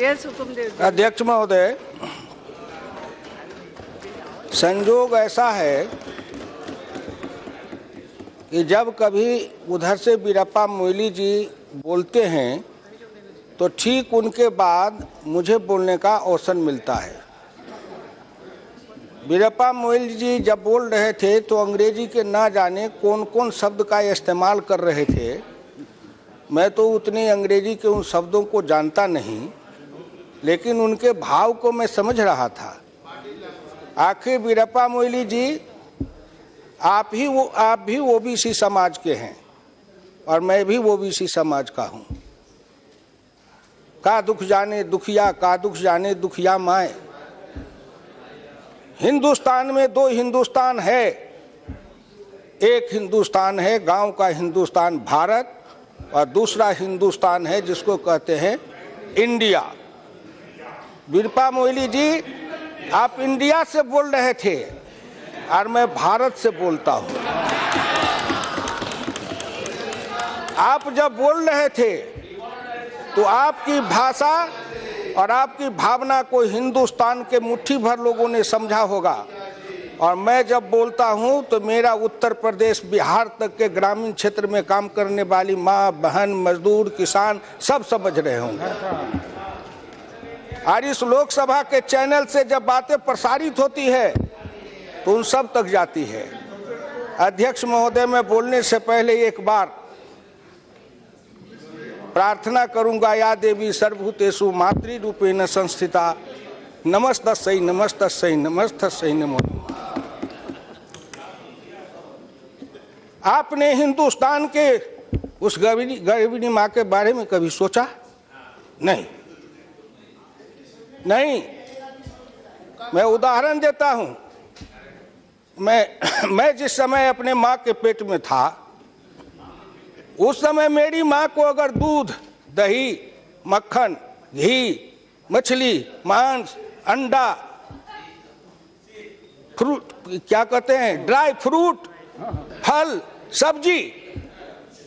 अध्यक्ष महोदय, संजोग ऐसा है कि जब कभी उधर से वीरप्पा मोइली जी बोलते हैं तो ठीक उनके बाद मुझे बोलने का अवसर मिलता है। वीरप्पा मोइली जी जब बोल रहे थे तो अंग्रेजी के ना जाने कौन कौन शब्द का इस्तेमाल कर रहे थे। मैं तो उतनी अंग्रेजी के उन शब्दों को जानता नहीं, लेकिन उनके भाव को मैं समझ रहा था। आखिर वीरप्पा मोइली जी, आप भी ओबीसी समाज के हैं और मैं भी ओबीसी समाज का हूँ। का दुख जाने दुखिया, का दुख जाने दुखिया माए। हिंदुस्तान में दो हिंदुस्तान है। एक हिंदुस्तान है गांव का हिंदुस्तान भारत, और दूसरा हिंदुस्तान है जिसको कहते हैं इंडिया। वीरप्पा मोइली जी, आप इंडिया से बोल रहे थे और मैं भारत से बोलता हूं। आप जब बोल रहे थे तो आपकी भाषा और आपकी भावना को हिंदुस्तान के मुट्ठी भर लोगों ने समझा होगा, और मैं जब बोलता हूं तो मेरा उत्तर प्रदेश बिहार तक के ग्रामीण क्षेत्र में काम करने वाली माँ बहन मजदूर किसान सब समझ रहे होंगे। और इस लोकसभा के चैनल से जब बातें प्रसारित होती है तो उन सब तक जाती है। अध्यक्ष महोदय, मैं बोलने से पहले एक बार प्रार्थना करूंगा, या देवी सर्वभूतेषु मातृरूपेण संस्थिता नमस्तस्यै नमस्तस्यै नमस्तस्यै नमो। आपने हिंदुस्तान के उस गर्भिणी माँ के बारे में कभी सोचा? नहीं। मैं उदाहरण देता हूं। मैं जिस समय अपने माँ के पेट में था, उस समय मेरी माँ को अगर दूध, दही, मक्खन, घी, मछली, मांस, अंडा, फ्रूट, क्या कहते हैं, ड्राई फ्रूट, फल, सब्जी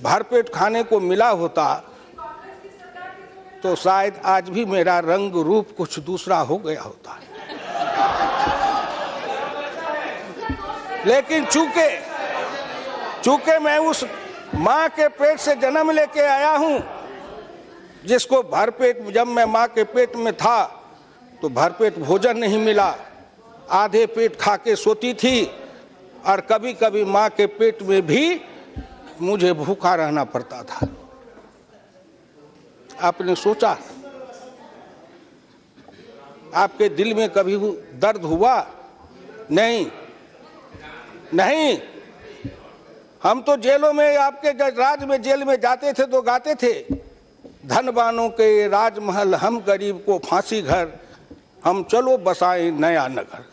भरपेट खाने को मिला होता तो शायद आज भी मेरा रंग रूप कुछ दूसरा हो गया होता। लेकिन चूंकि मैं उस माँ के पेट से जन्म लेके आया हूं, जिसको भरपेट, जब मैं माँ के पेट में था तो भरपेट भोजन नहीं मिला, आधे पेट खा के सोती थी, और कभी कभी माँ के पेट में भी मुझे भूखा रहना पड़ता था। आपने सोचा, आपके दिल में कभी दर्द हुआ? नहीं। हम तो जेलों में, आपके राज में जेल में जाते थे तो गाते थे, धनवानों के राजमहल हम गरीब को फांसी घर, हम चलो बसाएं नया नगर।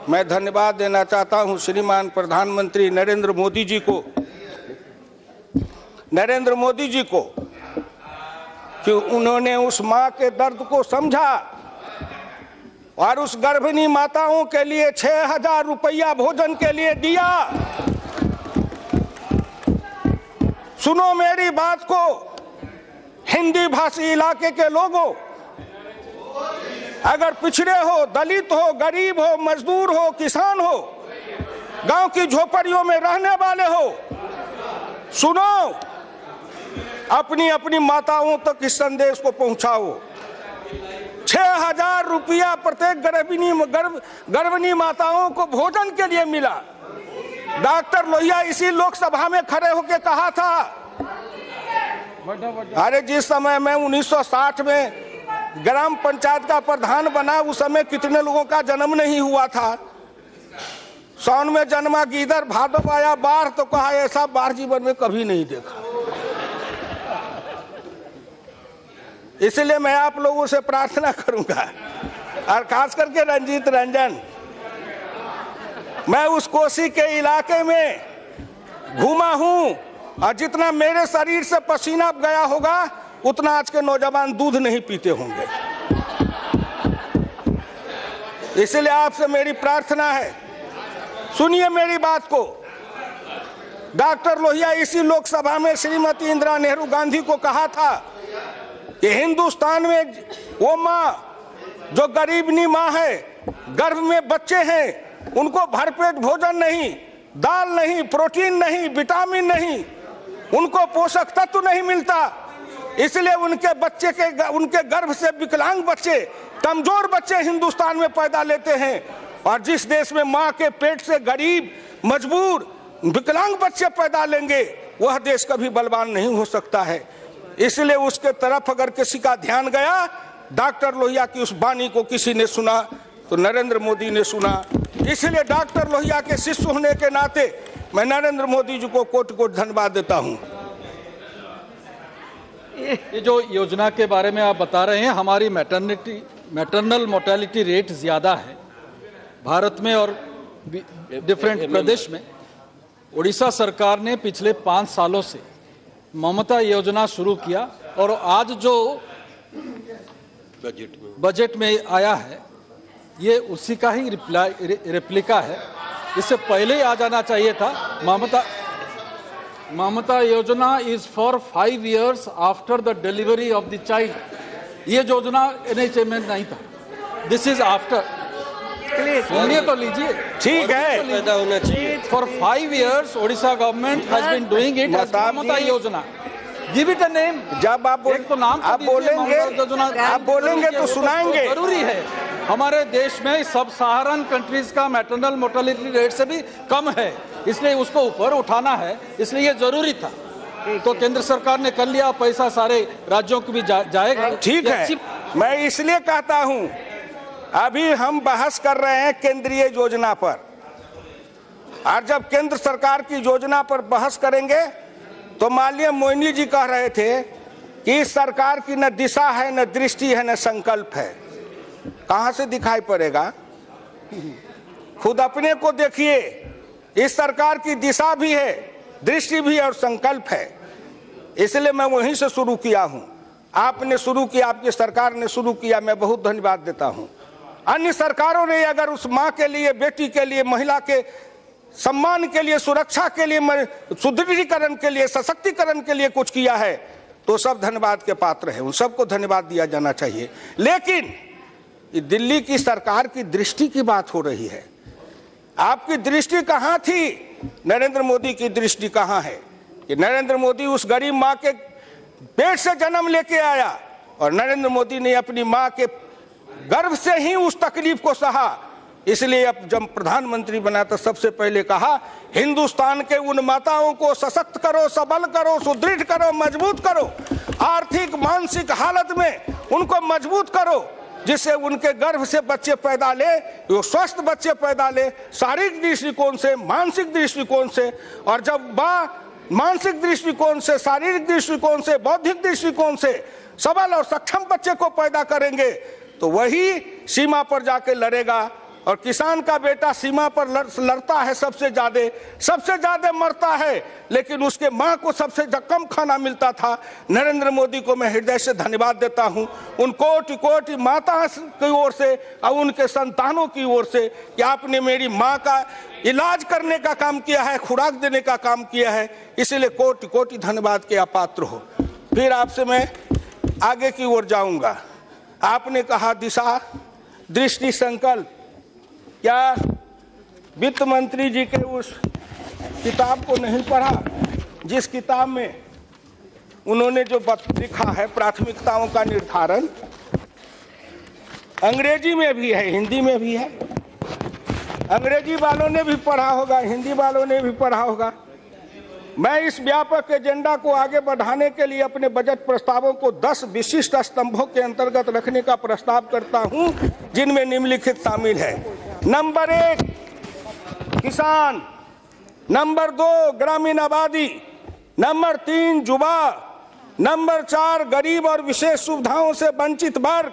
मैं धन्यवाद देना चाहता हूं श्रीमान प्रधानमंत्री नरेंद्र मोदी जी को कि उन्होंने उस माँ के दर्द को समझा और उस गर्भिणी माताओं के लिए 6,000 रुपया भोजन के लिए दिया। सुनो मेरी बात को, हिंदी भाषी इलाके के लोगों, अगर पिछड़े हो, दलित हो, गरीब हो, मजदूर हो, किसान हो, गांव की झोपड़ियों में रहने वाले हो, सुनो, अपनी अपनी माताओं तक इस संदेश को पहुंचाओ। 6,000 रुपया प्रत्येक गर्भिणी माताओं को भोजन के लिए मिला। डॉक्टर लोहिया इसी लोकसभा में खड़े होकर कहा था, अरे जिस समय मैं 1960 में ग्राम पंचायत का प्रधान बना, उस समय कितने लोगों का जन्म नहीं हुआ था। सावन में जन्मा गीदड़, भादव आया बाढ़, तो कहा ऐसा बाढ़ जीवन में कभी नहीं देखा। इसलिए मैं आप लोगों से प्रार्थना करूंगा, और खास करके रंजीत रंजन, मैं उस कोसी के इलाके में घूमा हूं, और जितना मेरे शरीर से पसीना गया होगा उतना आज के नौजवान दूध नहीं पीते होंगे। इसलिए आपसे मेरी प्रार्थना है, सुनिए मेरी बात को। डॉक्टर लोहिया इसी लोकसभा में श्रीमती इंदिरा नेहरू गांधी को कहा था कि हिंदुस्तान में वो माँ जो गरीबनी माँ है, गर्भ में बच्चे हैं, उनको भरपेट भोजन नहीं, दाल नहीं, प्रोटीन नहीं, विटामिन नहीं, उनको पोषक तत्व नहीं मिलता, इसलिए उनके गर्भ से विकलांग बच्चे, कमजोर बच्चे हिंदुस्तान में पैदा लेते हैं। और जिस देश में माँ के पेट से गरीब, मजबूर, विकलांग बच्चे पैदा लेंगे, वह देश कभी बलवान नहीं हो सकता है। इसलिए उसके तरफ अगर किसी का ध्यान गया, डॉक्टर लोहिया की उस वाणी को किसी ने सुना तो नरेंद्र मोदी ने सुना। इसलिए डॉक्टर लोहिया के शिष्य होने के नाते मैं नरेंद्र मोदी जी को कोटि कोटि धन्यवाद देता हूं। ये जो योजना के बारे में आप बता रहे हैं, हमारी मैटरनल मोर्टेलिटी रेट ज़्यादा है भारत में और डिफरेंट प्रदेश में। उड़ीसा सरकार ने पिछले 5 सालों से ममता योजना शुरू किया और आज जो बजट में आया है ये उसी का ही रेप्लिका है। इससे पहले ही आ जाना चाहिए था। ममता योजना is for 5 years after the delivery of the child. ये योजना NHM में नहीं था, दिस इज आफ्टर। सुनिए तो लीजिए, ठीक है, पैदा होना चाहिए। For 5 years Odisha government has been doing it as Mamata Yojana. Give it a name. जब आप बोलेंगे तो सुनाएंगे। जरूरी है, हमारे देश में सब सहारन कंट्रीज का मैटरनल मोर्टेलिटी रेट से भी कम है, इसलिए उसको ऊपर उठाना है, इसलिए ये जरूरी था। तो केंद्र सरकार ने कर लिया, पैसा सारे राज्यों को भी जाएगा। ठीक है, मैं इसलिए कहता हूं, अभी हम बहस कर रहे हैं केंद्रीय योजना पर, और जब केंद्र सरकार की योजना पर बहस करेंगे तो माननीय मोइनी जी कह रहे थे कि इस सरकार की न दिशा है, न दृष्टि है, न संकल्प है। कहां से दिखाई पड़ेगा? खुद अपने को देखिए, इस सरकार की दिशा भी है, दृष्टि भी है और संकल्प है। इसलिए मैं वहीं से शुरू किया हूं। आपने शुरू किया, आपकी सरकार ने शुरू किया, मैं बहुत धन्यवाद देता हूं। अन्य सरकारों ने अगर उस माँ के लिए, बेटी के लिए, महिला के सम्मान के लिए, सुरक्षा के लिए, सुदृढ़ीकरण के लिए, सशक्तिकरण के लिए कुछ किया है तो सब धन्यवाद के पात्र है, उन सबको धन्यवाद दिया जाना चाहिए। लेकिन दिल्ली की सरकार की दृष्टि की बात हो रही है। आपकी दृष्टि कहाँ थी? नरेंद्र मोदी की दृष्टि कहाँ है? कि नरेंद्र मोदी उस गरीब माँ के पेट से जन्म लेके आया और नरेंद्र मोदी ने अपनी माँ के गर्भ से ही उस तकलीफ को सहा। इसलिए अब जब प्रधानमंत्री बना तो सबसे पहले कहा, हिंदुस्तान के उन माताओं को सशक्त करो, सबल करो, सुदृढ़ करो, मजबूत करो, आर्थिक मानसिक हालत में उनको मजबूत करो, जिससे उनके गर्भ से बच्चे पैदा ले, वो स्वस्थ बच्चे पैदा ले, शारीरिक दृष्टिकोण से, मानसिक दृष्टिकोण से। और जब मानसिक दृष्टिकोण से, शारीरिक दृष्टिकोण से, बौद्धिक दृष्टिकोण से सबल और सक्षम बच्चे को पैदा करेंगे तो वही सीमा पर जाके लड़ेगा। और किसान का बेटा सीमा पर लड़ता है, सबसे ज्यादा मरता है, लेकिन उसके माँ को सबसे कम खाना मिलता था। नरेंद्र मोदी को मैं हृदय से धन्यवाद देता हूं, उन कोटि कोटि माता की ओर से और उनके संतानों की ओर से, कि आपने मेरी माँ का इलाज करने का काम किया है, खुराक देने का काम किया है। इसलिए कोटि कोटि धन्यवाद के आप पात्र हो। फिर आपसे मैं आगे की ओर जाऊंगा। आपने कहा दिशा, दृष्टि, संकल्प। क्या वित्त मंत्री जी के उस किताब को नहीं पढ़ा जिस किताब में उन्होंने जो लिखा है प्राथमिकताओं का निर्धारण? अंग्रेजी में भी है, हिंदी में भी है। अंग्रेजी वालों ने भी पढ़ा होगा, हिंदी वालों ने भी पढ़ा होगा। मैं इस व्यापक एजेंडा को आगे बढ़ाने के लिए अपने बजट प्रस्तावों को 10 विशिष्ट स्तंभों के अंतर्गत रखने का प्रस्ताव करता हूं, जिनमें निम्नलिखित शामिल है। नंबर 1 किसान, नंबर 2 ग्रामीण आबादी, नंबर 3 युवा, नंबर 4 गरीब और विशेष सुविधाओं से वंचित वर्ग,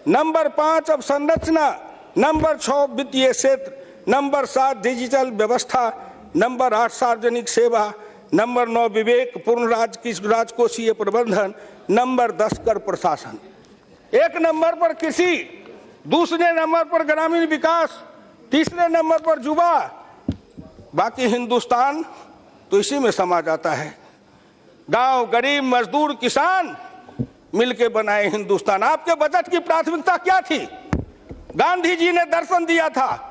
नंबर 5 अवसंरचना, नंबर 6 वित्तीय क्षेत्र, नंबर 7 डिजिटल व्यवस्था, नंबर 8 सार्वजनिक सेवा, नंबर 9 विवेकपूर्ण राजकोषीय प्रबंधन, नंबर 10 कर प्रशासन। 1 नंबर पर कृषि, दूसरे नंबर पर ग्रामीण विकास, तीसरे नंबर पर युवा। बाकी हिंदुस्तान तो इसी में समा जाता है। गांव, गरीब, मजदूर, किसान मिलके बनाए हिंदुस्तान। आपके बजट की प्राथमिकता क्या थी? गांधी जी ने दर्शन दिया था।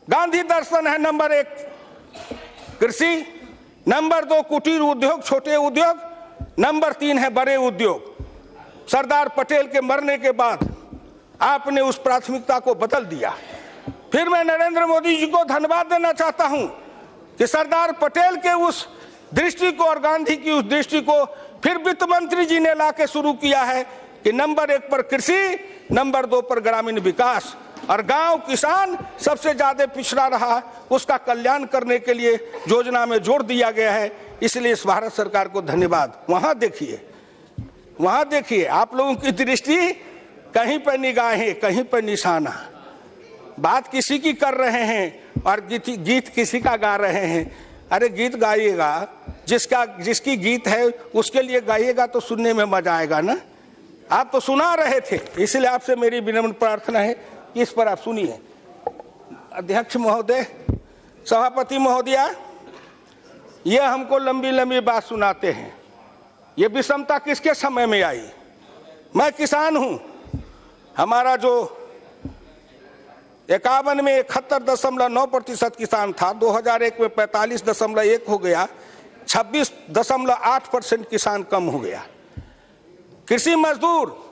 गांधी दर्शन है नंबर 1 कृषि, नंबर 2 कुटीर उद्योग, छोटे उद्योग, नंबर 3 है बड़े उद्योग। सरदार पटेल के मरने के बाद आपने उस प्राथमिकता को बदल दिया। फिर मैं नरेंद्र मोदी जी को धन्यवाद देना चाहता हूं कि सरदार पटेल के उस दृष्टि को और गांधी की उस दृष्टि को फिर वित्त मंत्री जी ने लाके शुरू किया है कि नंबर 1 पर कृषि, नंबर 2 पर ग्रामीण विकास, और गांव, किसान सबसे ज्यादा पिछड़ा रहा, उसका कल्याण करने के लिए योजना में जोड़ दिया गया है। इसलिए इस भारत सरकार को धन्यवाद। वहां देखिए आप लोगों की दृष्टि कहीं पर निगाहें, कहीं पर निशाना। बात किसी की कर रहे हैं और गीत किसी का गा रहे हैं। अरे गीत गाइएगा, जिसकी गीत है उसके लिए गाइएगा तो सुनने में मजा आएगा ना। आप तो सुना रहे थे, इसलिए आपसे मेरी विनम्र प्रार्थना है कि इस पर आप सुनिए। अध्यक्ष महोदय, सभापति महोदया, ये हमको लंबी लंबी बात सुनाते हैं। ये विषमता किसके समय में आई? मैं किसान हूं। हमारा जो 51 में 71.9% किसान था, 2001 में 45.1 हो गया, 26.8% किसान कम हो गया। कृषि मजदूर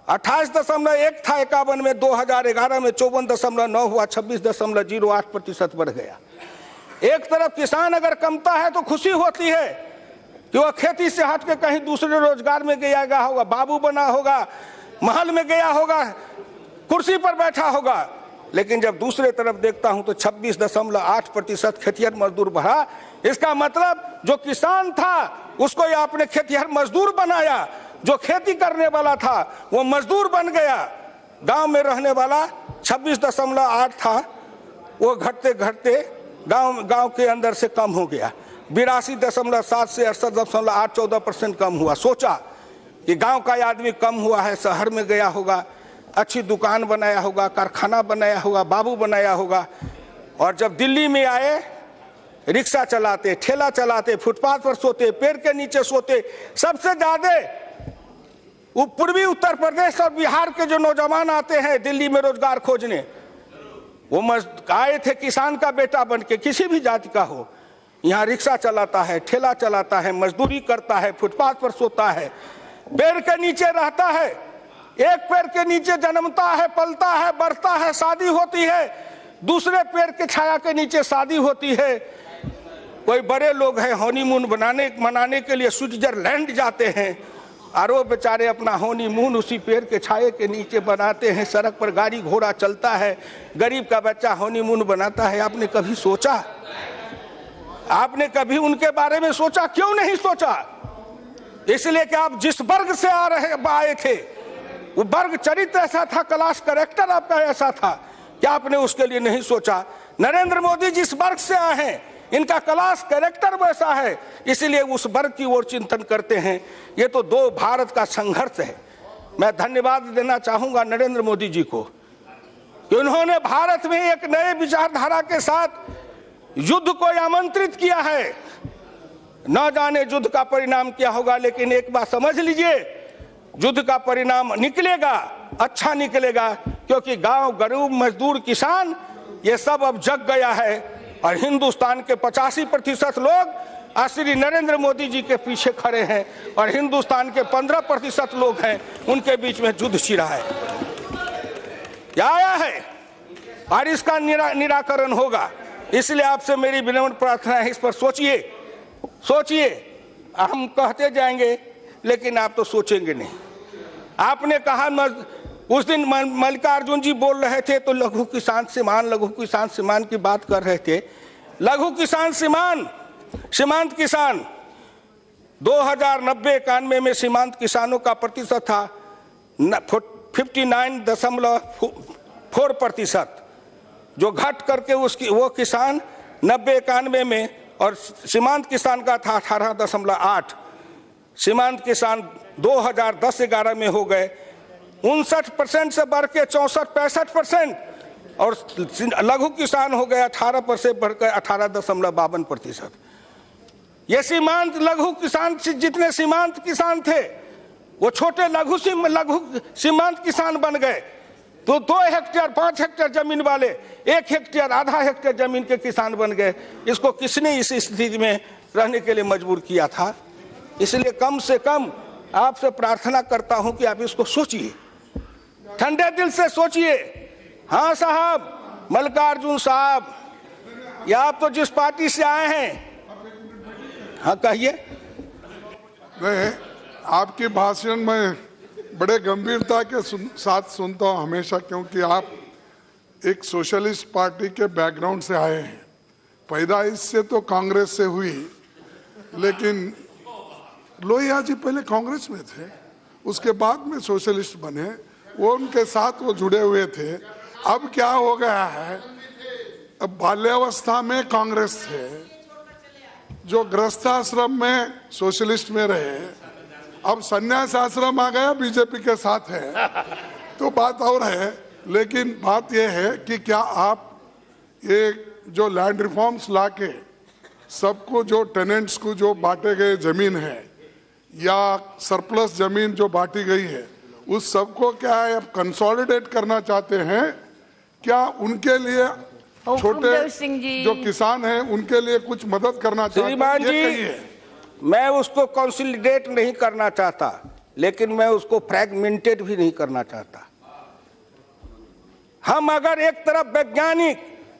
28.1 था 51 में, 2011 में 54.9 हुआ, 26.08% बढ़ गया। एक तरफ किसान अगर कमता है तो खुशी होती है कि वह खेती से हट के कहीं दूसरे रोजगार में गया होगा, बाबू बना होगा, महल में गया होगा, कुर्सी पर बैठा होगा। लेकिन जब दूसरे तरफ देखता हूं तो 26.8% खेतिहर मजदूर बढ़ा। इसका मतलब जो किसान था उसको ये आपने खेतिहर मजदूर बनाया, जो खेती करने वाला था वो मजदूर बन गया। गांव में रहने वाला 26.8 था, वो घटते घटते गांव के अंदर से कम हो गया। 82.7 से 68.8, 14% कम हुआ। सोचा कि गांव का आदमी कम हुआ है, शहर में गया होगा, अच्छी दुकान बनाया होगा, कारखाना बनाया होगा, बाबू बनाया होगा। और जब दिल्ली में आए, रिक्शा चलाते, ठेला चलाते, फुटपाथ पर सोते, पेड़ के नीचे सोते। सबसे ज्यादा पूर्वी उत्तर प्रदेश और बिहार के जो नौजवान आते हैं दिल्ली में रोजगार खोजने, वो आए थे किसान का बेटा बन के, किसी भी जाति का हो। यहाँ रिक्शा चलाता है, ठेला चलाता है, मजदूरी करता है, फुटपाथ पर सोता है, पेड़ के नीचे रहता है। एक पेड़ के नीचे जन्मता है, पलता है, बढ़ता है, शादी होती है, दूसरे पेड़ के छाया के नीचे शादी होती है। कोई बड़े लोग हैं हनीमून मनाने के लिए स्विट्जरलैंड जाते हैं, और वो बेचारे अपना हनीमून उसी पेड़ के छाये के नीचे बनाते हैं। सड़क पर गाड़ी घोड़ा चलता है, गरीब का बच्चा हनीमून बनाता है। आपने कभी सोचा? आपने कभी उनके बारे में सोचा? क्यों नहीं सोचा? इसलिए कि आप जिस वर्ग से आए थे वो वर्ग चरित्र ऐसा था, क्लास कैरेक्टर आपका ऐसा था कि आपने उसके लिए नहीं सोचा। नरेंद्र मोदी जिस वर्ग से आए हैं, इनका क्लास कैरेक्टर वैसा है, इसलिए उस वर्ग की ओर चिंतन करते हैं। ये तो दो भारत का संघर्ष है। मैं धन्यवाद देना चाहूंगा नरेंद्र मोदी जी को कि उन्होंने भारत में एक नए विचारधारा के साथ युद्ध को आमंत्रित किया है। न जाने युद्ध का परिणाम क्या होगा, लेकिन एक बात समझ लीजिए, युद्ध का परिणाम निकलेगा, अच्छा निकलेगा, क्योंकि गांव, गरीब, मजदूर, किसान ये सब अब जग गया है। और हिंदुस्तान के 85% लोग श्री नरेंद्र मोदी जी के पीछे खड़े हैं, और हिंदुस्तान के 15% लोग हैं, उनके बीच में युद्ध छिड़ा है, क्या आया है, और इसका निराकरण होगा। इसलिए आपसे मेरी विनम्र प्रार्थना है, इस पर सोचिए। हम कहते जाएंगे लेकिन आप तो सोचेंगे नहीं। आपने कहा उस दिन मल्लिकार्जुन जी बोल रहे थे तो लघु किसान सीमान की बात कर रहे थे। लघु किसान सीमांत किसान 2090-91 में सीमांत किसानों का प्रतिशत था 59.4%, जो घट करके वो किसान 90-91 में, और सीमांत किसान का था 18.8। सीमांत किसान 2010-11 में हो गए 59% से बढ़ के 64-65%, और लघु किसान हो गया 18% बढ़कर 18.52%। ये सीमांत लघु किसान जितने सीमांत किसान थे वो छोटे लघु सीमांत किसान बन गए। तो 2 हेक्टेयर 5 हेक्टेयर जमीन वाले 1 हेक्टेयर आधा हेक्टेयर जमीन के किसान बन गए। इसको किसने इस स्थिति में रहने के लिए मजबूर किया था? इसलिए कम से कम आपसे प्रार्थना करता हूं कि आप इसको सोचिए, ठंडे दिल से सोचिए। हाँ साहब, मल्लिकार्जुन साहब, या आप तो जिस पार्टी से आए हैं, हाँ कहिए। मैं आपकी भाषण में बड़े गंभीरता के साथ सुनता हूँ हमेशा, क्योंकि आप एक सोशलिस्ट पार्टी के बैकग्राउंड से आए हैं। पैदाइश से तो कांग्रेस से हुई, लेकिन लोहिया जी पहले कांग्रेस में थे, उसके बाद में सोशलिस्ट बने, वो उनके साथ वो जुड़े हुए थे। अब क्या हो गया है, अब बाल्यावस्था में कांग्रेस थे, जो गृहस्थाश्रम में सोशलिस्ट में रहे, अब संन्यास आश्रम आ गया बीजेपी के साथ है, तो बात और है। लेकिन बात यह है कि क्या आप ये जो लैंड रिफॉर्म्स लाके सबको, जो टेनेंट्स को जो बांटे गए जमीन है या सरप्लस जमीन जो बांटी गई है, उस सबको क्या है अब कंसोलिडेट करना चाहते हैं? क्या उनके लिए छोटे जो किसान हैं उनके लिए कुछ मदद करना चाहते हैं? श्रीमान जी, मैं उसको कंसोलिडेट नहीं करना चाहता, लेकिन मैं उसको फ्रैगमेंटेड भी नहीं करना चाहता। हम अगर एक तरफ वैज्ञानिक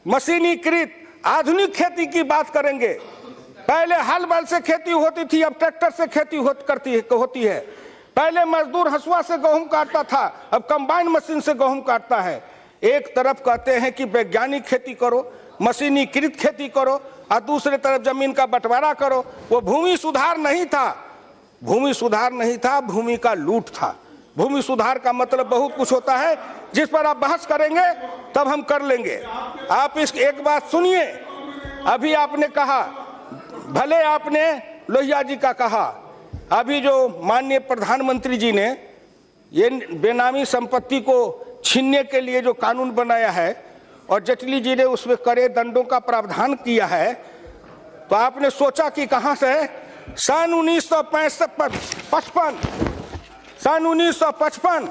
मशीनीकृत आधुनिक खेती की बात करेंगे, पहले हल बैल से खेती होती थी, अब ट्रैक्टर से खेती होती है। पहले मजदूर हंसुआ से गेहूं काटता था, अब कंबाइन मशीन से गेहूं काटता है। एक तरफ कहते हैं कि वैज्ञानिक खेती करो, मशीनीकृत खेती करो, और दूसरे तरफ जमीन का बंटवारा करो। वो भूमि सुधार नहीं था, भूमि सुधार नहीं था, भूमि का लूट था। भूमि सुधार का मतलब बहुत कुछ होता है, जिस पर आप बहस करेंगे तब हम कर लेंगे। आप इस एक बात सुनिए, अभी आपने कहा, भले आपने लोहिया जी का कहा, अभी जो माननीय प्रधानमंत्री जी ने ये बेनामी संपत्ति को छीनने के लिए जो कानून बनाया है और जेटली जी ने उसमें कड़े दंडों का प्रावधान किया है, तो आपने सोचा कि कहां से? सन 1955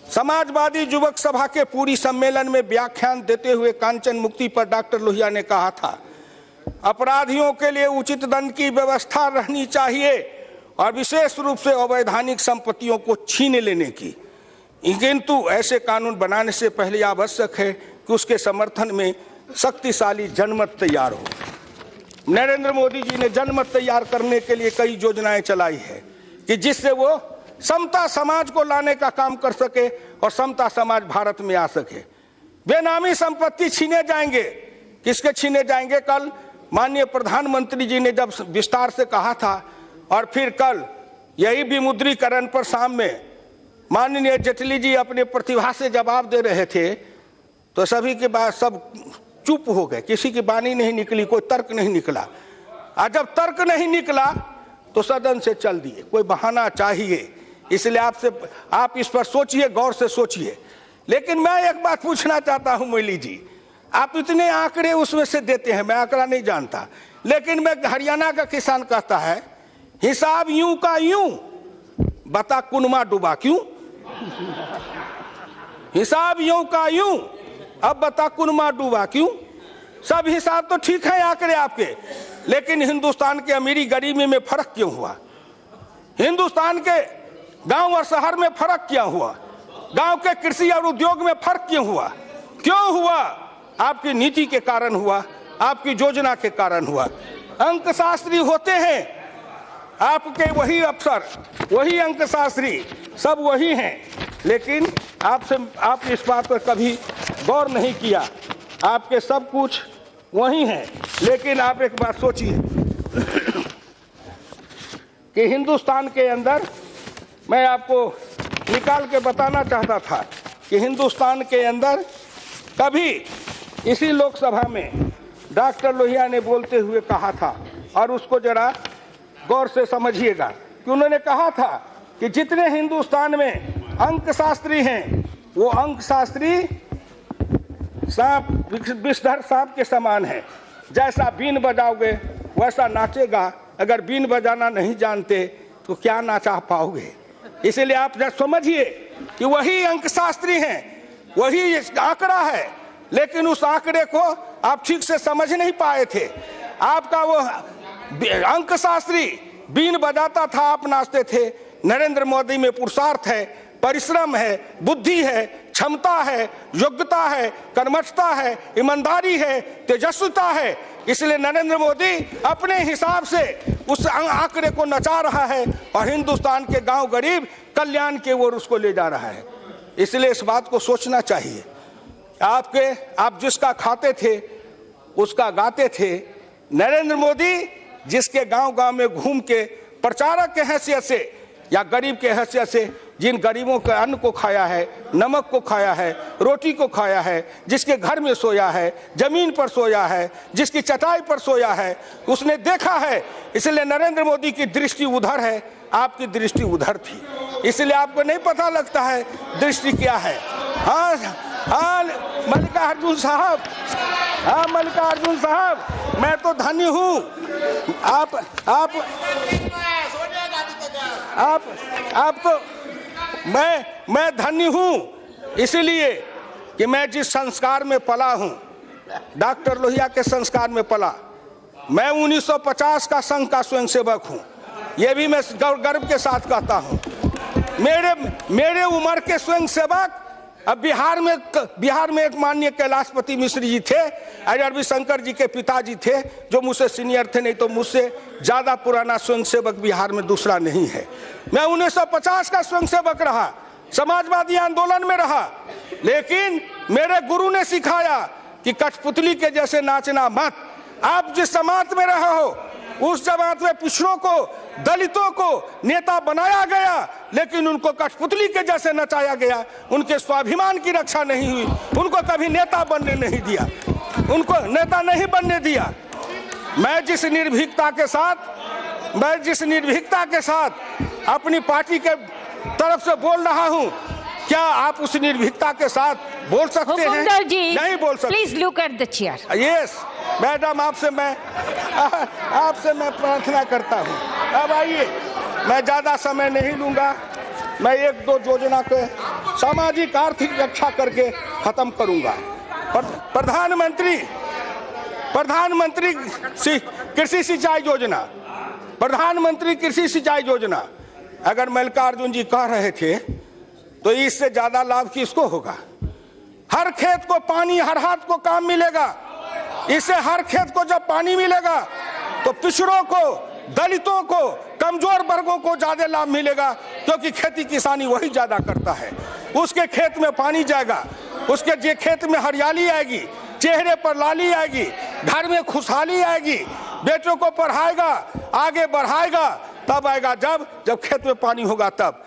समाजवादी युवक सभा के पूरी सम्मेलन में व्याख्यान देते हुए कांचन मुक्ति पर डॉक्टर लोहिया ने कहा था, अपराधियों के लिए उचित दंड की व्यवस्था रहनी चाहिए और विशेष रूप से अवैधानिक संपत्तियों को छीन लेने की। किंतु ऐसे कानून बनाने से पहले आवश्यक है कि उसके समर्थन में शक्तिशाली जनमत तैयार हो। नरेंद्र मोदी जी ने जनमत तैयार करने के लिए कई योजनाएं चलाई है कि जिससे वो समता समाज को लाने का काम कर सके और समता समाज भारत में आ सके। बेनामी संपत्ति छीने जाएंगे, किसके छीने जाएंगे? कल माननीय प्रधानमंत्री जी ने जब विस्तार से कहा था, और फिर कल यही विमुद्रीकरण पर शाम में माननीय जेटली जी अपने प्रतिभा से जवाब दे रहे थे, तो सभी के बाद सब चुप हो गए, किसी की वाणी नहीं निकली, कोई तर्क नहीं निकला। और जब तर्क नहीं निकला तो सदन से चल दिए। कोई बहाना चाहिए, इसलिए आप इस पर सोचिए, गौर से सोचिए। लेकिन मैं एक बात पूछना चाहता हूं मोदी जी, आप इतने आंकड़े उसमें से देते हैं, मैं आंकड़ा नहीं जानता, लेकिन मैं हरियाणा का किसान कहता है हिसाब यूं का यूं, बता कुनमा डूबा क्यों? हिसाब यूं का यूं, अब बता कुनमा डूबा क्यों? सब हिसाब तो ठीक है आंकड़े आपके, लेकिन हिंदुस्तान के अमीरी गरीबी में फर्क क्यों हुआ? हिंदुस्तान के गांव और शहर में फर्क क्यों हुआ? गांव के कृषि और उद्योग में फर्क क्यों हुआ? क्यों हुआ? आपकी नीति के कारण हुआ, आपकी योजना के कारण हुआ। अंकशास्त्री होते हैं आपके, वही अफसर, वही अंकशास्त्री, सब वही हैं, लेकिन आप इस बात पर कभी गौर नहीं किया। आपके सब कुछ वही हैं, लेकिन आप एक बात सोचिए कि हिंदुस्तान के अंदर, मैं आपको निकाल के बताना चाहता था कि हिंदुस्तान के अंदर कभी इसी लोकसभा में डॉक्टर लोहिया ने बोलते हुए कहा था, और उसको जरा गौर से समझिएगा कि उन्होंने कहा था कि जितने हिंदुस्तान में अंकशास्त्री हैं, वो अंकशास्त्री सांप, विषधर सांप के समान है। जैसा बीन बजाओगे वैसा नाचेगा। अगर बीन बजाना नहीं जानते तो क्या नाचा पाओगे। इसलिए आप जब समझिए कि वही अंकशास्त्री हैं, वही आंकड़ा है, लेकिन उस आंकड़े को आप ठीक से समझ नहीं पाए थे। आपका वो अंकशास्त्री बीन बजाता था, आप नाचते थे। नरेंद्र मोदी में पुरुषार्थ है, परिश्रम है, बुद्धि है, क्षमता है, योग्यता है, कर्मठता है, ईमानदारी है, तेजस्विता है। इसलिए नरेंद्र मोदी अपने हिसाब से उस आंकड़े को नचा रहा है और हिंदुस्तान के गांव गरीब कल्याण की ओर उसको ले जा रहा है। इसलिए इस बात को सोचना चाहिए। आप जिसका खाते थे उसका गाते थे। नरेंद्र मोदी जिसके गांव गांव में घूम के प्रचारक के हैसियत से या गरीब के हैसियत से जिन गरीबों के अन्न को खाया है, नमक को खाया है, रोटी को खाया है, जिसके घर में सोया है, जमीन पर सोया है, जिसकी चटाई पर सोया है, उसने देखा है। इसलिए नरेंद्र मोदी की दृष्टि उधर है, आपकी दृष्टि उधर थी। इसलिए आपको नहीं पता लगता है दृष्टि क्या है। हाँ मल्लिकार्जुन साहब, हाँ मल्लिकार्जुन साहब, मैं तो धन्य हूँ। आप तो मैं धन्य हूँ इसलिए कि मैं जिस संस्कार में पला हूँ, डॉक्टर लोहिया के संस्कार में पला। मैं 1950 का संघ का स्वयंसेवक हूँ, ये भी मैं गर्व के साथ कहता हूँ। मेरे उम्र के स्वयंसेवक अब बिहार में एक माननीय कैलाशपति मिश्र जी थे, अजय शंकर जी के पिताजी थे, जो मुझसे सीनियर थे, नहीं तो मुझसे ज्यादा पुराना स्वयंसेवक बिहार में दूसरा नहीं है। मैं 1950 का स्वयंसेवक रहा, समाजवादी आंदोलन में रहा, लेकिन मेरे गुरु ने सिखाया कि कठपुतली के जैसे नाचना मत। आप जिस जमात में रहे हो उस जमात में पिछड़ों को, दलितों को नेता बनाया गया, लेकिन उनको कठपुतली के जैसे नचाया गया। उनके स्वाभिमान की रक्षा नहीं हुई, उनको कभी नेता बनने नहीं दिया, उनको नेता नहीं बनने दिया। मैं जिस निर्भीकता के साथ अपनी पार्टी के तरफ से बोल रहा हूं, क्या आप उस निर्भीकता के साथ बोल सकते हैं? नहीं बोल सकते। Please look at the chair. Yes madam, आपसे मैं प्रार्थना करता हूं। अब आइए, मैं ज्यादा समय नहीं लूंगा। मैं एक दो योजना के सामाजिक आर्थिक रक्षा करके खत्म करूंगा। प्रधानमंत्री कृषि सिंचाई योजना, प्रधानमंत्री कृषि सिंचाई योजना, अगर मल्लिकार्जुन जी कह रहे थे तो इससे ज्यादा लाभ किसको होगा? हर खेत को पानी, हर हाथ को काम मिलेगा। इससे हर खेत को जब पानी मिलेगा तो पिछड़ों को, दलितों को, कमजोर वर्गों को ज्यादा लाभ मिलेगा, क्योंकि खेती किसानी वही ज्यादा करता है। उसके खेत में पानी जाएगा, उसके खेत में हरियाली आएगी, चेहरे पर लाली आएगी, घर में खुशहाली आएगी, बेटों को पढ़ाएगा, आगे बढ़ाएगा। तब आएगा जब खेत में पानी होगा तब।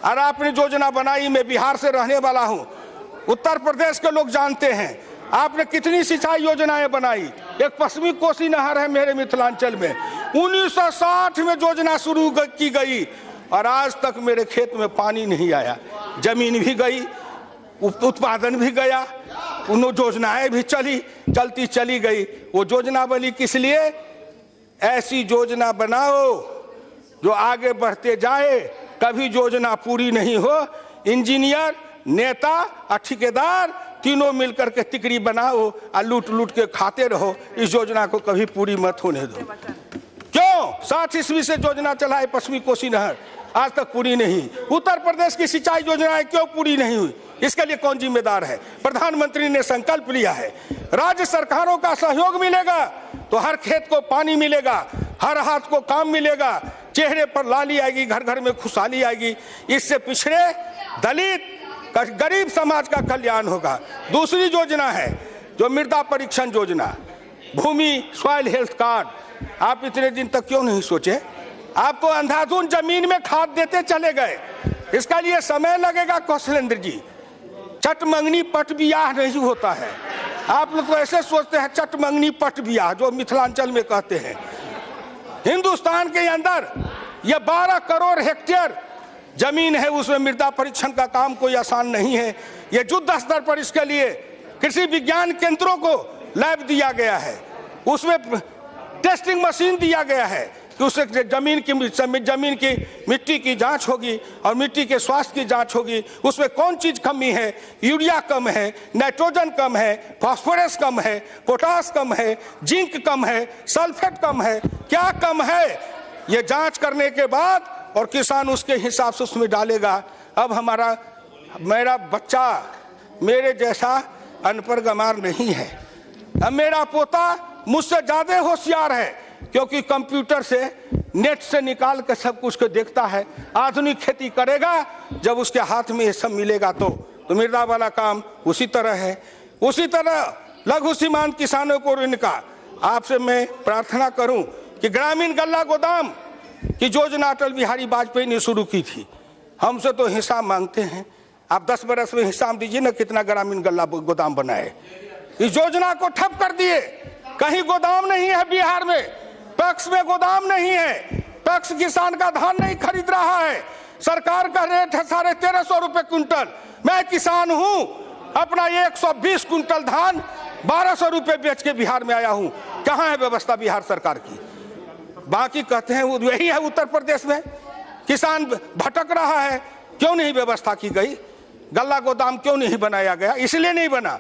और आपने योजना बनाई, मैं बिहार से रहने वाला हूं, उत्तर प्रदेश के लोग जानते हैं आपने कितनी सिंचाई योजनाएं बनाई। एक पश्चिमी कोसी नहर है मेरे मिथिलांचल में, 1960 में योजना शुरू की गई और आज तक मेरे खेत में पानी नहीं आया। जमीन भी गई, उत्पादन भी गया, उन योजनाएं भी चलती चली गई। वो योजना बनी किस लिए? ऐसी योजना बनाओ जो आगे बढ़ते जाए, कभी योजना पूरी नहीं हो। इंजीनियर, नेता और ठेकेदार तीनों मिलकर के तिकड़ी बनाओ और लूट के खाते रहो। इस योजना को कभी पूरी मत होने दो। क्यों 60 ईस्वी से योजना चलाए पश्चिमी कोसी नहर, आज तक पूरी नहीं। उत्तर प्रदेश की सिंचाई योजनाएं क्यों पूरी नहीं हुई? इसके लिए कौन जिम्मेदार है? प्रधानमंत्री ने संकल्प लिया है, राज्य सरकारों का सहयोग मिलेगा तो हर खेत को पानी मिलेगा, हर हाथ को काम मिलेगा, चेहरे पर लाली आएगी, घर घर में खुशहाली आएगी। इससे पिछड़े, दलित, गरीब समाज का कल्याण होगा। दूसरी योजना है जो मृदा परीक्षण योजना, भूमि सॉइल हेल्थ कार्ड। आप इतने दिन तक क्यों नहीं सोचे? आप तो अंधाधुंध जमीन में खाद देते चले गए। इसका लिए समय लगेगा कौशलेंद्र जी। चट मंगनी पट बियाह नहीं होता है। आप लोग तो ऐसे सोचते हैं चट मंगनी पट बियाह, जो मिथिलांचल में कहते हैं। हिंदुस्तान के अंदर ये 12 करोड़ हेक्टेयर जमीन है, उसमें मृदा परीक्षण का काम कोई आसान नहीं है। ये युद्ध स्तर पर इसके लिए कृषि विज्ञान केंद्रों को लैब दिया गया है। उसमें टेस्टिंग मशीन दिया गया है कि उससे जमीन की मिट्टी की जांच होगी और मिट्टी के स्वास्थ्य की जांच होगी, उसमें कौन चीज कमी है, यूरिया कम है, नाइट्रोजन कम है, फास्फोरस कम है, पोटास कम है, जिंक कम है, सल्फेट कम है, क्या कम है, ये जांच करने के बाद और किसान उसके हिसाब से उसमें डालेगा। अब मेरा बच्चा मेरे जैसा अनपढ़ गंवार नहीं है, अब मेरा पोता मुझसे ज्यादा होशियार है, क्योंकि कंप्यूटर से नेट से निकाल के सब कुछ को देखता है। आधुनिक खेती करेगा जब उसके हाथ में ये सब मिलेगा तो मृदा वाला काम उसी तरह है। उसी तरह लघु सीमांत किसानों को ऋण का आपसे मैं प्रार्थना करूं कि ग्रामीण गल्ला गोदाम की योजना अटल बिहारी वाजपेयी ने शुरू की थी, हमसे तो हिसाब मांगते हैं, आप 10 बरस में हिसाब दीजिए ना कितना ग्रामीण गल्ला गोदाम बनाए। इस योजना को ठप कर दिए, कहीं गोदाम नहीं है बिहार में, पैक्स में गोदाम नहीं है, पैक्स किसान का धान नहीं खरीद रहा है, सरकार का रेट है 1350 रुपए क्विंटल। मैं किसान हूं, अपना 120 क्विंटल धान 1200 रुपए बेच के बिहार में आया हूं। कहां है व्यवस्था बिहार सरकार की? बाकी कहते हैं वही है उत्तर प्रदेश में, किसान भटक रहा है। क्यों नहीं व्यवस्था की गई? गल्ला गोदाम क्यों नहीं बनाया गया? इसलिए नहीं बना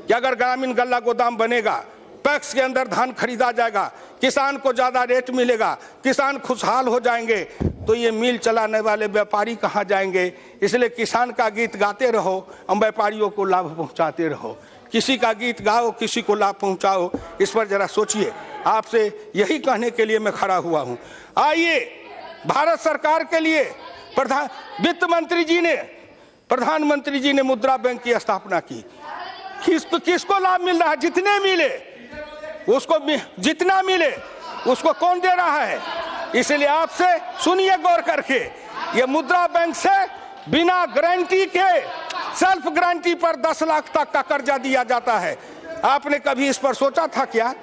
कि अगर ग्रामीण गल्ला गोदाम बनेगा, पैक्स के अंदर धान खरीदा जाएगा, किसान को ज्यादा रेट मिलेगा, किसान खुशहाल हो जाएंगे, तो ये मिल चलाने वाले व्यापारी कहाँ जाएंगे? इसलिए किसान का गीत गाते रहो और व्यापारियों को लाभ पहुंचाते रहो। किसी का गीत गाओ, किसी को लाभ पहुंचाओ, इस पर जरा सोचिए। आपसे यही कहने के लिए मैं खड़ा हुआ हूं। आइए, भारत सरकार के लिए प्रधानमंत्री जी ने मुद्रा बैंक की स्थापना की। किसको लाभ मिल रहा है? जितने मिले उसको, जितना मिले उसको कौन दे रहा है? इसलिए आपसे सुनिए गौर करके, ये मुद्रा बैंक से बिना गारंटी के सेल्फ गारंटी पर 10 लाख तक का कर्जा दिया जाता है। आपने कभी इस पर सोचा था क्या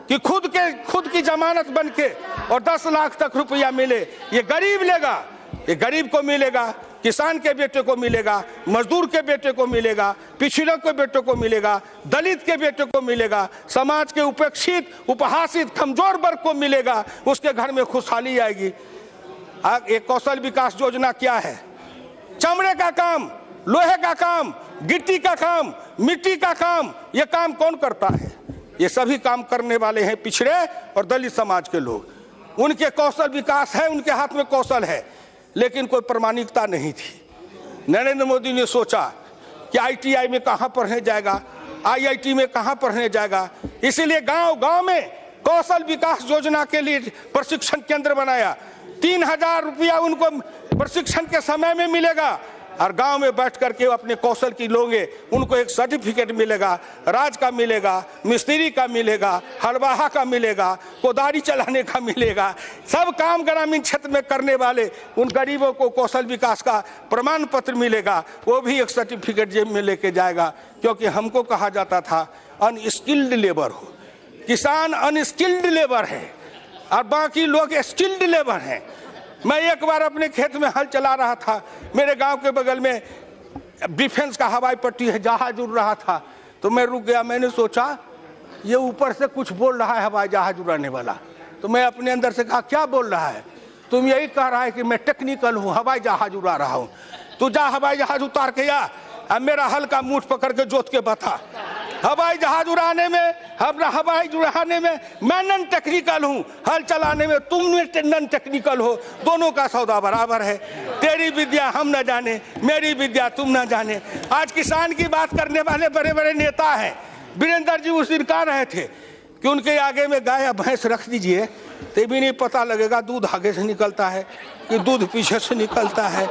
कि खुद की जमानत बन के और 10 लाख तक रुपया मिले? ये गरीब लेगा, ये गरीब को मिलेगा, किसान के बेटे को मिलेगा, मजदूर के बेटे को मिलेगा, पिछड़ों के बेटे को मिलेगा, दलित के बेटे को मिलेगा, समाज के उपेक्षित, उपहासित, कमजोर वर्ग को मिलेगा, उसके घर में खुशहाली आएगी। एक कौशल विकास योजना क्या है? चमड़े का काम, लोहे का काम, गिट्टी का काम, मिट्टी का काम, ये काम कौन करता है? ये सभी काम करने वाले हैं पिछड़े और दलित समाज के लोग। उनके कौशल विकास है, उनके हाथ में कौशल है, लेकिन कोई प्रामाणिकता नहीं थी। नरेंद्र मोदी ने सोचा कि ITI में कहां पढ़ने जाएगा, IIT में कहां पढ़ने जाएगा, इसीलिए गांव-गांव में कौशल विकास योजना के लिए प्रशिक्षण केंद्र बनाया। 3000 रुपया उनको प्रशिक्षण के समय में मिलेगा और गांव में बैठ करके अपने कौशल की लोगे, उनको एक सर्टिफिकेट मिलेगा, राज का मिलेगा, मिस्त्री का मिलेगा, हलवाहा का मिलेगा, कोदारी चलाने का मिलेगा। सब काम ग्रामीण क्षेत्र में करने वाले उन गरीबों को कौशल विकास का प्रमाण पत्र मिलेगा, वो भी एक सर्टिफिकेट जेब में लेके जाएगा। क्योंकि हमको कहा जाता था अनस्किल्ड लेबर हो, किसान अनस्किल्ड लेबर है और बाकी लोग स्किल्ड लेबर हैं। मैं एक बार अपने खेत में हल चला रहा था, मेरे गांव के बगल में डिफेंस का हवाई पट्टी है, जहाज उड़ रहा था, तो मैं रुक गया। मैंने सोचा ये ऊपर से कुछ बोल रहा है हवाई जहाज उड़ाने वाला, तो मैं अपने अंदर से कहा क्या बोल रहा है? तुम यही कह रहा है कि मैं टेक्निकल हूँ, हवाई जहाज उड़ा रहा हूँ। तू जा हवाई जहाज उतार के आ, अब मेरा हल का मूठ पकड़ के जोत के बता। हवाई जहाज उड़ाने में मैं नॉन टेक्निकल हूँ, हल चलाने में तुम नॉन टेक्निकल हो, दोनों का सौदा बराबर है। तेरी विद्या हम न जाने, मेरी विद्या तुम न जाने। आज किसान की बात करने वाले बड़े बड़े नेता हैं। वीरेंद्र जी उस दिन कह रहे थे कि उनके आगे में गाय या भैंस रख दीजिए तो भी नहीं पता लगेगा दूध आगे से निकलता है कि दूध पीछे से निकलता है।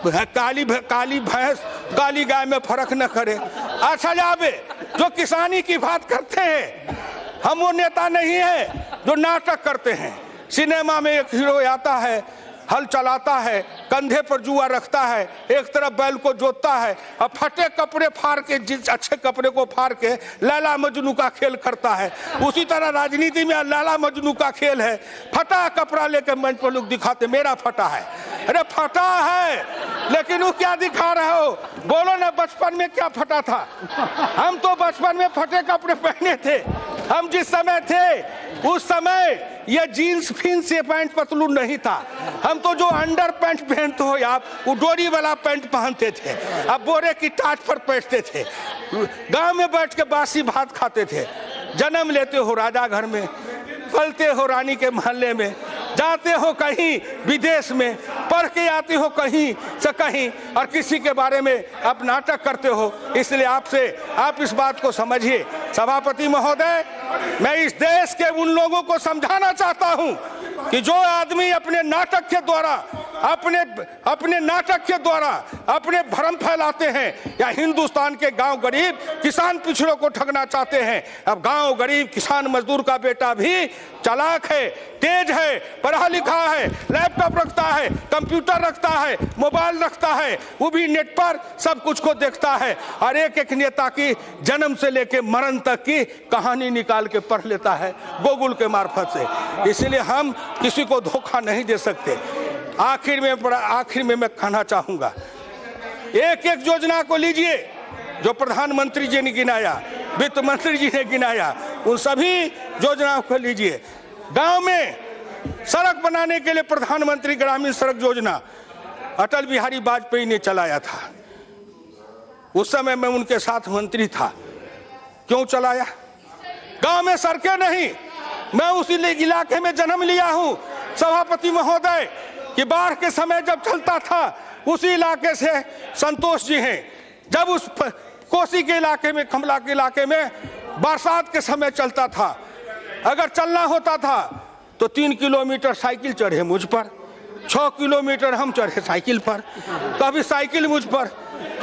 काली भैंस काली गाय में फर्क न करे। अच्छा जावे जो किसानी की बात करते हैं, हम वो नेता नहीं है जो नाटक करते हैं। सिनेमा में एक हीरो आता है, हल चलाता है, कंधे पर जुआ रखता है, एक तरफ बैल को जोतता है और फटे कपड़े फाड़ के, जिस अच्छे कपड़े को फाड़ के लैला मजनू का खेल करता है। उसी तरह राजनीति में लैला मजनू का खेल है। फटा कपड़ा लेकर मंच पर लोग दिखाते मेरा फटा है। अरे फटा है, लेकिन वो क्या दिखा रहे हो? बोलो ना, बचपन में क्या फटा था? हम तो बचपन में फटे कपड़े पहने थे, हम जिस समय थे उस समय ये जीन्स फिन्स ये पैंट पतलून नहीं था। हम तो जो अंडर पैंट पहनते हो आप, वो डोरी वाला पैंट पहनते थे, अब बोरे की टाट पर बैठते थे, गांव में बैठ के बासी भात खाते थे। जन्म लेते हो राजा घर में, पलते हो रानी के महल्ले में, जाते हो कहीं विदेश में, पढ़ के आते हो कहीं से कहीं, और किसी के बारे में आप नाटक करते हो। इसलिए आप इस बात को समझिए। सभापति महोदय, मैं इस देश के उन लोगों को समझाना चाहता हूं कि जो आदमी अपने नाटक के द्वारा अपने भ्रम फैलाते हैं या हिंदुस्तान के गांव गरीब किसान पिछड़ों को ठगना चाहते हैं। अब गांव गरीब किसान मजदूर का बेटा भी चालाक है, तेज है, पढ़ा लिखा है, लैपटॉप रखता है, कंप्यूटर रखता है, मोबाइल रखता है, वो भी नेट पर सब कुछ को देखता है और एक एक नेता की जन्म से लेकर मरण तक की कहानी निकाल के पढ़ लेता है गूगल के मार्फत से। इसलिए हम किसी को धोखा नहीं दे सकते। आखिर में मैं कहना चाहूंगा, एक एक योजना को लीजिए जो प्रधानमंत्री जी ने गिनाया, वित्त मंत्री जी ने गिनाया, उन सभी योजनाओं को लीजिए। गांव में सड़क बनाने के लिए प्रधानमंत्री ग्रामीण सड़क योजना अटल बिहारी वाजपेयी ने चलाया था। उस समय मैं उनके साथ मंत्री था। क्यों चलाया? गांव में सड़कें नहीं। मैं उसी इलाके में जन्म लिया हूं सभापति महोदय कि बाढ़ के समय जब चलता था उसी इलाके से संतोष जी हैं। जब उस कोसी के इलाके में, कमला के इलाके में बरसात के समय चलता था, अगर चलना होता था तो 3 किलोमीटर साइकिल चढ़े मुझ पर, 6 किलोमीटर हम चढ़े साइकिल पर, कभी साइकिल मुझ पर,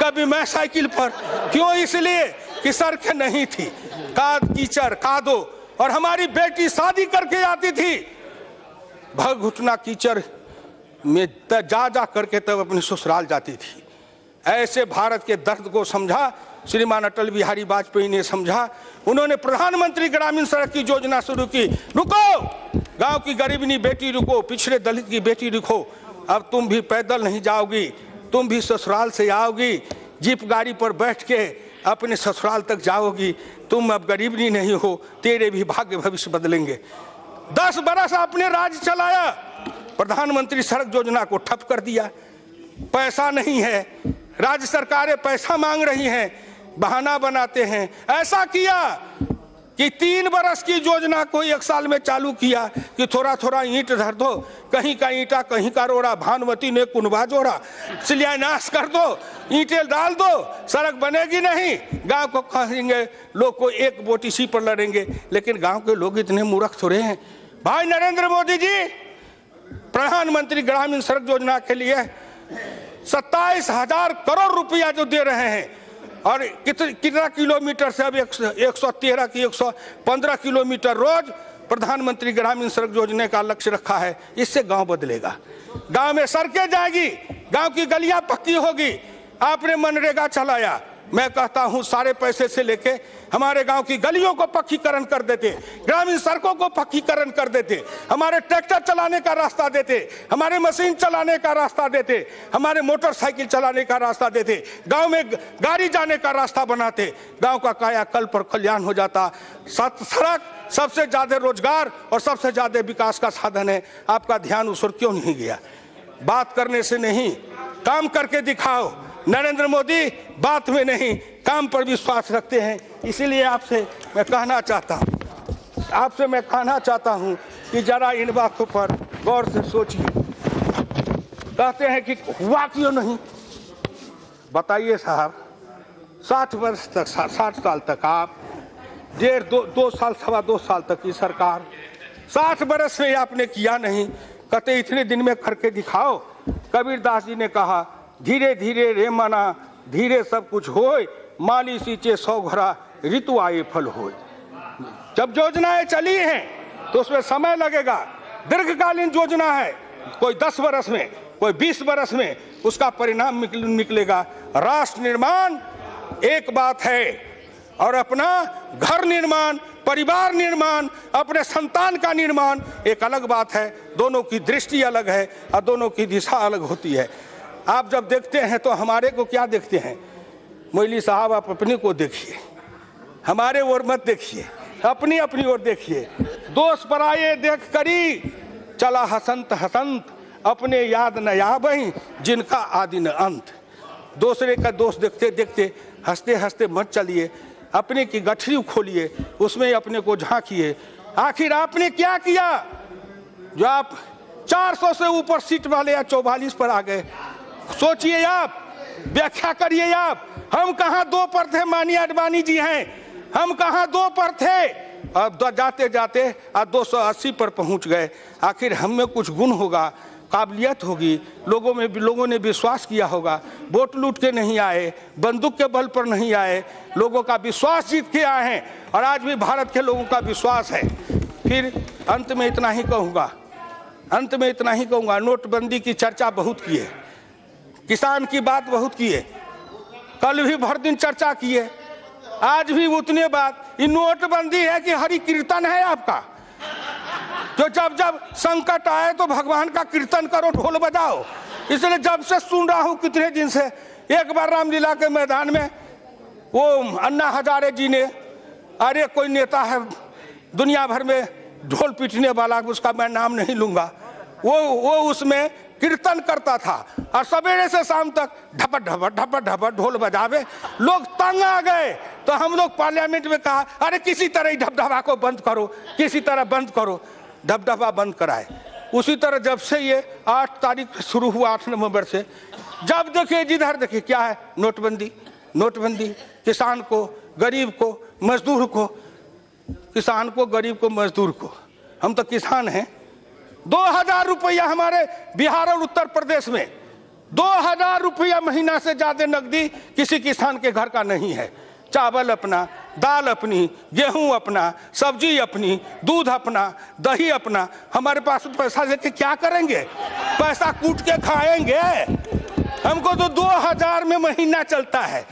कभी मैं साइकिल पर। क्यों? इसलिए कि सड़कें नहीं थी, कीचड़ कादो, और हमारी बेटी शादी करके आती थी भग घुटना कीचड़ में जा करके तब अपने ससुराल जाती थी। ऐसे भारत के दर्द को समझा श्रीमान अटल बिहारी वाजपेयी ने, समझा। उन्होंने प्रधानमंत्री ग्रामीण सड़क की योजना शुरू की। रुको, गांव की गरीबनी बेटी रुको, पिछड़े दलित की बेटी रुको, अब तुम भी पैदल नहीं जाओगी, तुम भी ससुराल से आओगी, जीप गाड़ी पर बैठ के अपने ससुराल तक जाओगी। तुम अब गरीबनी नहीं हो, तेरे भी भाग्य भविष्य बदलेंगे। 10 बरस आपने राज चलाया, प्रधानमंत्री सड़क योजना को ठप कर दिया। पैसा नहीं है, राज्य सरकारें पैसा मांग रही हैं, बहाना बनाते हैं। ऐसा किया कि 3 बरस की योजना को 1 साल में चालू किया कि थोड़ा थोड़ा ईंट धर दो, कहीं का ईंटा कहीं का रोड़ा, भानुमती ने कुनबा जोड़ा, शिलान्यास कर दो, ईंटें डाल दो, सड़क बनेगी नहीं। गांव को कहेंगे, लोग को एक वोट इसी पर लड़ेंगे। लेकिन गांव के लोग इतने मूर्ख थोड़े हैं। भाई नरेंद्र मोदी जी प्रधानमंत्री ग्रामीण सड़क योजना के लिए 27,000 करोड़ रुपया जो दे रहे हैं, और कितना किलोमीटर से अब 113 की 115 किलोमीटर रोज प्रधानमंत्री ग्रामीण सड़क योजना का लक्ष्य रखा है। इससे गांव बदलेगा, गांव में सड़कें जाएगी, गांव की गलियां पक्की होगी। आपने मनरेगा चलाया, मैं कहता हूं सारे पैसे से लेके हमारे गांव की गलियों को पक्कीकरण कर देते, ग्रामीण सड़कों को पक्कीकरण कर देते, हमारे ट्रैक्टर चलाने का रास्ता देते, हमारे मशीन चलाने का रास्ता देते, हमारे मोटरसाइकिल चलाने का रास्ता देते, गांव में गाड़ी जाने का रास्ता बनाते, गांव का कायाकल्प पर कल्याण हो जाता। सड़क सबसे ज्यादा रोजगार और सबसे ज्यादा विकास का साधन है। आपका ध्यान उस ओर क्यों नहीं गया? बात करने से नहीं, काम करके दिखाओ। नरेंद्र मोदी बात में नहीं, काम पर विश्वास रखते हैं। इसीलिए आपसे मैं कहना चाहता हूं कि जरा इन बातों पर गौर से सोचिए। कहते हैं कि हुआ क्यों नहीं? बताइए साहब, 60 वर्ष तक, 60 साल तक आप, 2 साल, 2.25 साल तक की सरकार, 60 वर्ष में आपने किया नहीं। कहते इतने दिन में करके दिखाओ। कबीरदास जी ने कहा, धीरे धीरे रे मना, धीरे सब कुछ होए, माली सींचे 100 घड़ा, ऋतु आए फल होए। जब योजनाएं चली हैं तो उसमें समय लगेगा, दीर्घकालीन योजना है, कोई 10 वर्ष में, कोई 20 वर्ष में उसका परिणाम निकलेगा। राष्ट्र निर्माण एक बात है और अपना घर निर्माण, परिवार निर्माण, अपने संतान का निर्माण एक अलग बात है। दोनों की दृष्टि अलग है और दोनों की दिशा अलग होती है। आप जब देखते हैं तो हमारे को क्या देखते हैं? मोइली साहब, आप अपने को देखिए, हमारे ओर मत देखिए। अपनी अपनी ओर देखिए। दोष पराये देख करी चला हसंत हसंत, अपने याद न आबहि जिनका आदि न अंत। दूसरे का दोष देखते देखते हंसते हंसते मत चलिए, अपने की गठरी खोलिए, उसमें अपने को झांकिए। आखिर आपने क्या किया जो आप 400 से ऊपर सीट वाले या 44 पर आ गए? सोचिए आप, व्याख्या करिए आप। हम कहाँ 2 पर थे? माननीय आडवाणी जी हैं, हम कहाँ 2 पर थे? अब जाते जाते 280 पर पहुंच गए। आखिर हम में कुछ गुण होगा, काबिलियत होगी, लोगों ने विश्वास किया होगा। वोट लूट के नहीं आए, बंदूक के बल पर नहीं आए, लोगों का विश्वास जीत के आए हैं और आज भी भारत के लोगों का विश्वास है। फिर अंत में इतना ही कहूँगा, नोटबंदी की चर्चा बहुत की है, किसान की बात बहुत की है, कल भी भर दिन चर्चा की है, आज भी उतने बात। ये नोटबंदी है कि हरि कीर्तन है आपका? जो जब जब संकट आए तो भगवान का कीर्तन करो, ढोल बजाओ। इसलिए जब से सुन रहा हूं कितने दिन से, एक बार रामलीला के मैदान में वो अन्ना हजारे जी ने, अरे कोई नेता है दुनिया भर में ढोल पीटने वाला, उसका मैं नाम नहीं लूंगा, वो उसमें कीर्तन करता था और सवेरे से शाम तक ढपट ढपट ढपट ढपट ढोल बजावे, लोग तंग आ गए। तो हम लोग पार्लियामेंट में कहा, अरे किसी तरह ढपढपा को बंद करो, किसी तरह बंद करो। ढपढपा बंद कराए। उसी तरह जब से ये 8 तारीख शुरू हुआ, 8 नवंबर से, जब देखिए जिधर देखिए क्या है, नोटबंदी। किसान को, गरीब को, मजदूर को, किसान को, गरीब को, मजदूर को। हम तो किसान हैं। 2000 रुपया हमारे बिहार और उत्तर प्रदेश में 2000 रुपया महीना से ज्यादा नकदी किसी किसान के घर का नहीं है। चावल अपना, दाल अपनी, गेहूं अपना, सब्जी अपनी, दूध अपना, दही अपना। हमारे पास पैसा लेके क्या करेंगे? पैसा कूट के खाएंगे? हमको तो 2000 में महीना चलता है।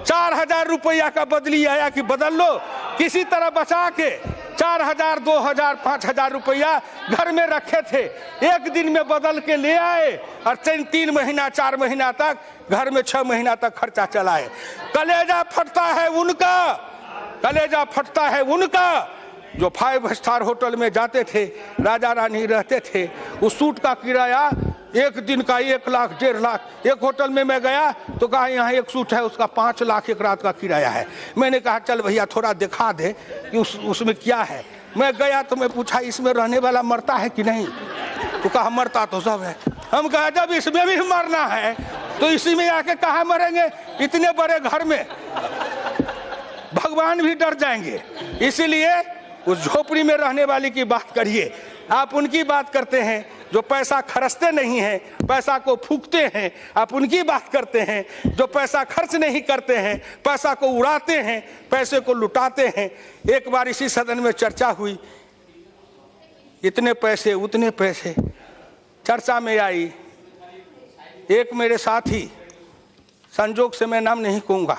4000 रुपया का बदली आया कि बदल लो, किसी तरह बचा के 4000, 2000, 5000 रुपया घर में रखे थे, एक दिन में बदल के ले आए और 3 महीना 4 महीना तक घर में 6 महीना तक खर्चा चलाए। कलेजा फटता है उनका जो 5 स्टार होटल में जाते थे, राजा रानी रहते थे। उस सूट का किराया एक दिन का 1 लाख 1.5 लाख। एक होटल में मैं गया तो कहा यहाँ एक सूट है, उसका 5 लाख एक रात का किराया है। मैंने कहा चल भैया थोड़ा दिखा दे कि उसमें क्या है। मैं गया तो मैं पूछा इसमें रहने वाला मरता है कि नहीं? तो कहा मरता तो सब है। हम कहा जब इसमें भी मरना है तो इसी में आके कहाँ मरेंगे? इतने बड़े घर में भगवान भी डर जाएंगे। इसीलिए उस झोपड़ी में रहने वाले की बात करिए। आप उनकी बात करते हैं जो पैसा खर्चते नहीं हैं, पैसा को फूकते हैं। आप उनकी बात करते हैं जो पैसा खर्च नहीं करते हैं, पैसा को उड़ाते हैं, पैसे को लुटाते हैं। एक बार इसी सदन में चर्चा हुई, इतने पैसे उतने पैसे चर्चा में आई। एक मेरे साथी, संजोग से मैं नाम नहीं कहूँगा,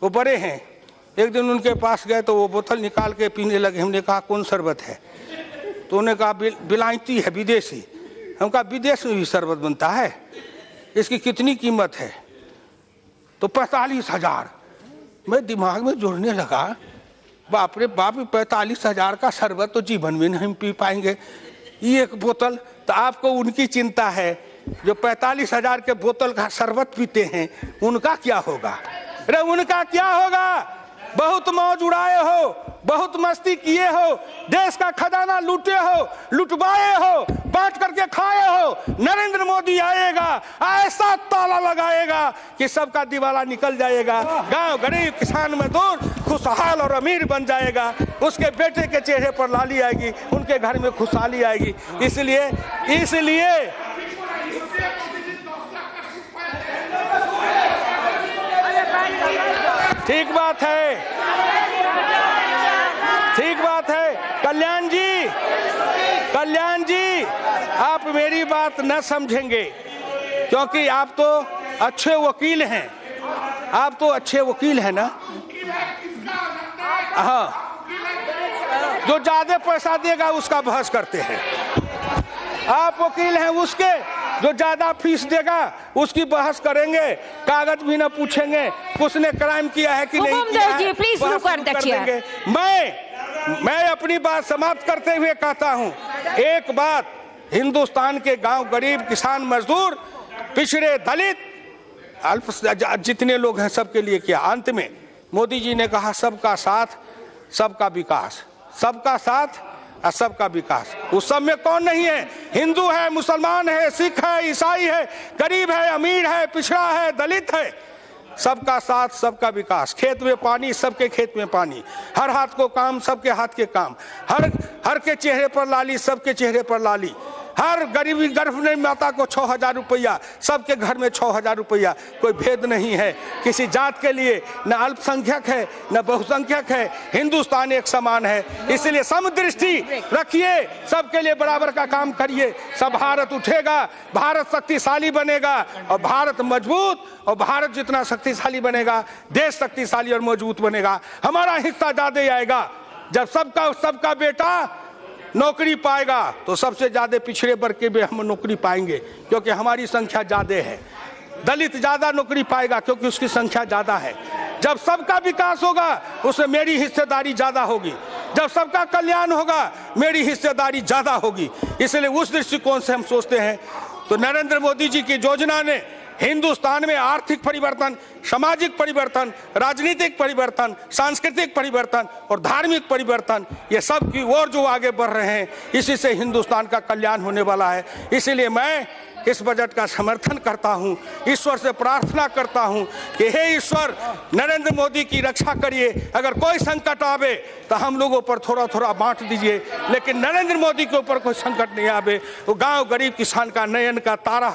वो बड़े हैं, एक दिन उनके पास गए तो वो बोतल निकाल के पीने लगे। हमने कहा कौन शरबत है? तो उन्होंने कहा बिलायती है, विदेशी। हम कहा विदेश में भी शरबत बनता है, इसकी कितनी कीमत है? तो 45,000। मैं दिमाग में जोड़ने लगा, बाप रे बाप, 45,000 का शरबत तो जीवन में नहीं पी पाएंगे। ये एक बोतल, तो आपको उनकी चिंता है जो 45,000 के बोतल का शरबत पीते हैं, उनका क्या होगा? अरे उनका क्या होगा? बहुत मौज उड़ाए हो, बहुत मस्ती किए हो, देश का खजाना लूटे हो, लुटवाए हो, बांट करके खाए हो। नरेंद्र मोदी आएगा, ऐसा ताला लगाएगा कि सबका दिवाला निकल जाएगा। गांव गरीब किसान मजदूर खुशहाल और अमीर बन जाएगा। उसके बेटे के चेहरे पर लाली आएगी, उनके घर में खुशहाली आएगी। इसलिए ठीक बात है। कल्याण जी आप मेरी बात न समझेंगे क्योंकि आप तो अच्छे वकील हैं, ना? हाँ, जो ज्यादा पैसा देगा उसका बहस करते हैं। आप वकील हैं उसके, जो ज्यादा फीस देगा उसकी बहस करेंगे, कागज भी न पूछेंगे उसने क्राइम किया है कि नहीं किया है, बहस कर देंगे। मैं अपनी बात समाप्त करते हुए कहता हूं, एक बात हिंदुस्तान के गांव, गरीब, किसान, मजदूर, पिछड़े, दलित, अल्प जितने लोग हैं सबके लिए किया। अंत में मोदी जी ने कहा सबका साथ सबका विकास, सबका साथ और सबका विकास। उस सब में कौन नहीं है? हिंदू है, मुसलमान है, सिख है, ईसाई है, गरीब है, अमीर है, पिछड़ा है, दलित है। सबका साथ सबका विकास। खेत में पानी, सबके खेत में पानी। हर हाथ को काम, सबके हाथ के काम। हर के चेहरे पर लाली, सबके चेहरे पर लाली। हर गरीबी गर्भवती माता को 6,000 रुपया, सबके घर में 6,000 रुपया। कोई भेद नहीं है किसी जात के लिए, न अल्पसंख्यक है न बहुसंख्यक है। हिंदुस्तान एक समान है, इसलिए समदृष्टि रखिए, सबके लिए बराबर का काम करिए। सब भारत उठेगा, भारत शक्तिशाली बनेगा और भारत मजबूत, और भारत जितना शक्तिशाली बनेगा देश शक्तिशाली और मजबूत बनेगा। हमारा हिस्सा ज्यादा आएगा। जब सबका बेटा नौकरी पाएगा तो सबसे ज्यादा पिछड़े वर्ग के भी हम नौकरी पाएंगे, क्योंकि हमारी संख्या ज्यादा है। दलित ज्यादा नौकरी पाएगा क्योंकि उसकी संख्या ज्यादा है। जब सबका विकास होगा उसमें मेरी हिस्सेदारी ज्यादा होगी। जब सबका कल्याण होगा मेरी हिस्सेदारी ज्यादा होगी। इसलिए उस दृष्टिकोण से हम सोचते हैं। तो नरेंद्र मोदी जी की योजना ने हिंदुस्तान में आर्थिक परिवर्तन, सामाजिक परिवर्तन, राजनीतिक परिवर्तन, सांस्कृतिक परिवर्तन और धार्मिक परिवर्तन, ये सब की ओर जो आगे बढ़ रहे हैं, इसी से हिंदुस्तान का कल्याण होने वाला है। इसीलिए मैं इस बजट का समर्थन करता हूं, ईश्वर से प्रार्थना करता हूं कि हे ईश्वर, नरेंद्र मोदी की रक्षा करिए। अगर कोई संकट आवे तो हम लोगों पर थोड़ा थोड़ा बांट दीजिए, लेकिन नरेंद्र मोदी के ऊपर कोई संकट नहीं आवे। वो गांव, गरीब, किसान का नयन का तारा